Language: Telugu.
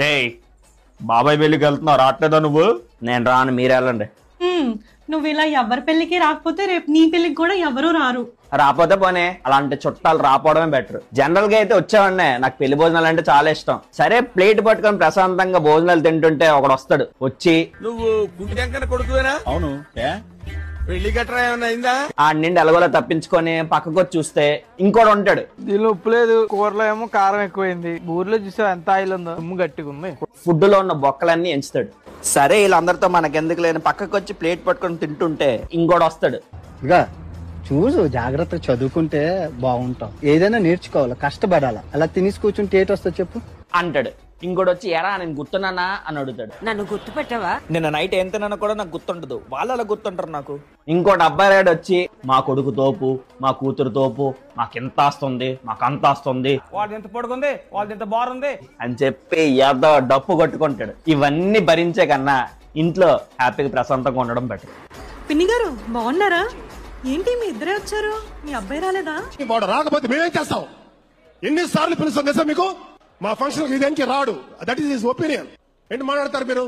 రేయ్ బాబాయ్ పెళ్లికి వెళ్తున్నావు, రావట్లేదా నువ్వు? నేను రాను, మీరు వెళ్ళండి. నువ్వు ఇలా ఎవరి పెళ్లికి రాకపోతే రేపు నీ పెళ్లికి కూడా ఎవరు రారు. రాకపోతే పోనీ, అలాంటి చుట్టాలు రాపోవడమే బెటర్. జనరల్ గా అయితే వచ్చావన్నే, నాకు పెళ్లి భోజనాలు అంటే చాలా ఇష్టం. సరే ప్లేట్ పట్టుకొని ప్రశాంతంగా భోజనాలు తింటుంటే ఒకడు వస్తాడు, వచ్చి నువ్వు కుంటింకన కొడుకువేనా? అవును. పెళ్లి గట్రా ఏమన్నా అయిందా? ఆ నిండి ఎలగోలా తప్పించుకొని పక్కకు వచ్చి చూస్తే ఇంకోటి ఉంటాడు. దీనిలో ఉప్పు లేదు, కూరలో ఏమో కారం ఎక్కువైంది, ఊర్లో చూసావు ఎంత ఆయిల్ ఉందో, ఉమ్ము గట్టిగా ఉంది. ఫుడ్ లో ఉన్న బొక్కలన్నీ ఎంచుతాడు. సరే వీళ్ళందరితో మనకెందుకు లేని పక్కకు వచ్చి ప్లేట్ పట్టుకొని తింటుంటే ఇంకోటి వస్తాడు. ఇక చూసు జాగ్రత్తగా చదువుకుంటే బాగుంటాం. ఏదైనా నేర్చుకోవాలి, కష్టపడాలా. అలా తినేసి కూర్చుంటే ఏటి వస్తా చెప్పు అంటాడు. ఇంకోటి వచ్చి ఎరా నేను గుర్తున్నానా అని అడుగుతాడు. నన్ను గుర్తు పెట్టావా? నిన్న నైట్ ఏం తిన్నానో కూడా నాకు గుర్తుండదు, వాళ్ళు అలా గుర్తుంటారు నాకు. ఇంకోటి అబ్బాయి రాడు వచ్చి మా కొడుకు తోపు, మా కూతురు తోపు, మాకెంత ఆస్తుంది, మాకంత ఆస్తుంది, వాళ్ళది ఎంత పొడుగుంది, వాళ్ళది ఎంత బారుంది అని చెప్పి ఏదో డప్పు కొట్టుకుంటాడు. ఇవన్నీ భరించే కన్నా ఇంట్లో హ్యాపీగా ప్రశాంతంగా ఉండడం బెటర్. పిన్ని గారు బాగున్నారా? ఏంటి మీ ఇద్దరే వచ్చారు, మీ అబ్బాయి రాలేదా? వాడు రాకపోతే మేమేం చేస్తాం? ఎన్నిసార్లు పిలుస్తాం తెలుసా మీకు? మా ఫంక్షన్ ఇదేంటి రాడు, దట్ ఈస్ హిస్ ఒపీనియన్. ఏంటి మాట్లాడతారు మీరు?